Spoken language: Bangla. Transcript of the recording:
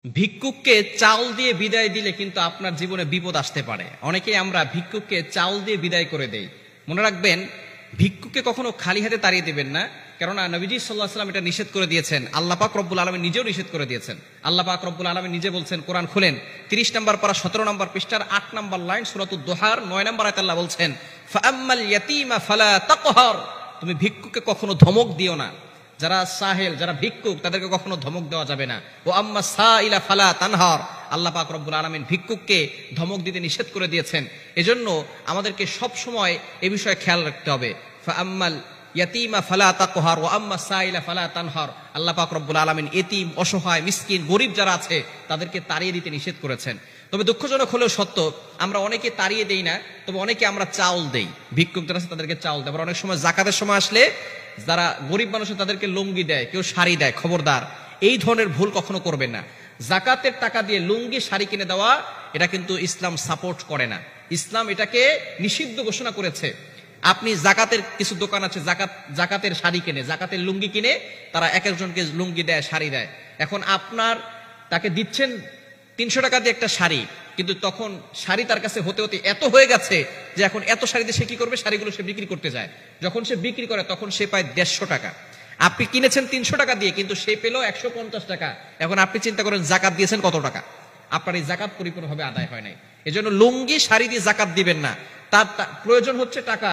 ভিক্ষুককে চাল দিয়ে বিদায় দিলে কিন্তু আপনার জীবনে বিপদ আসতে পারে। অনেকেই আমরা ভিক্ষুককে চাল দিয়ে বিদায় করে দেই। মনে রাখবেন, ভিক্ষুককে কখনো খালি হাতে তাড়িয়ে দেবেন না, কেননা নবীজি সাল্লাল্লাহু আলাইহি ওয়াসাল্লাম এটা নিষেধ করে দিয়েছেন। আল্লাহ পাক রব্বুল আলামিন নিজেও নিষেধ করে দিয়েছেন। আল্লাহ পাক রব্বুল আলামিন নিজে বলছেন, কোরআন খুলেন 30 নম্বর পারা 17 নম্বর পৃষ্ঠার 8 নম্বর লাইন, সূরাতুদ দোহার 9 নম্বর আয়াতে আল্লাহ বলছেন, ফাআম্মাল ইয়াতীমা ফালা তাকহার, তুমি ভিক্ষুককে কখনো ধমক দিও না। যারা সাহেল, যারা ভিক্ষুক, তাদেরকে কখনো ধমক দেওয়া যাবে না। ও আম্মা সাইলা ফালা তানহার, আল্লাহ পাক রব্বুল আলামিন ভিক্ষুককে ধমক দিতে নিষেধ করে দিয়েছেন। এজন্য আমাদেরকে সব সময় এ বিষয়ে খেয়াল রাখতে হবে। ফাআম্মাল ইয়াতীমা ফালা তাকহার ওয়া আম্মা সাইলা ফালা তানহার, আল্লাহ পাক রব্বুল আলামিন এতিম, অসহায়, মিসকিন, গরীব যারা আছে তাদেরকে তাড়িয়ে দিতে নিষেধ করেছেন। তবে দুঃখজনক হলেও সত্য, আমরা অনেকে তাড়িয়ে দেই না, তবে অনেকে আমরা চাউল দেই। ভিক্ষুক যারা আছে তাদেরকে চাউল দেয়। আবার অনেক সময় যাকাতের সময় আসলে যারা গরিব মানুষ তাদেরকে লুঙ্গি দেয়, কেউ শাড়ি দেয়। খবরদার, এই ধরনের ভুল কখনো করবেন না। যাকাতের টাকা দিয়ে লুঙ্গি, শাড়ি কিনে দেওয়া, এটা কিন্তু ইসলাম সাপোর্ট করে না। ইসলাম এটাকে নিষিদ্ধ ঘোষণা করেছে। আপনি জাকাতের কিছু দোকান আছে, জাকাতের শাড়ি কিনে, জাকাতের লুঙ্গি কিনে তারা এক একজনকে লুঙ্গি দেয়, শাড়ি দেয়। এখন আপনার তাকে দিচ্ছেন 300 টাকা দিয়ে একটা শাড়ি, কিন্তু তখন শাড়ি তার কাছে হতে হতে এত হয়ে গেছে যে এখন এত শাড়িতে সে কি করবে, শাড়িগুলো সে বিক্রি করতে যায়। যখন সে বিক্রি করে তখন সে পায় 150 টাকা। আপনি কিনেছেন 300 টাকা দিয়ে, কিন্তু সে পেল 150 টাকা। এখন আপনি চিন্তা করেন জাকাত দিয়েছেন কত টাকা। আপনার এই জাকাত পরিপূর্ণভাবে আদায় হয় নাই। এজন্য লুঙ্গি, শাড়ি দিয়ে জাকাত দিবেন না। তার প্রয়োজন হচ্ছে টাকা,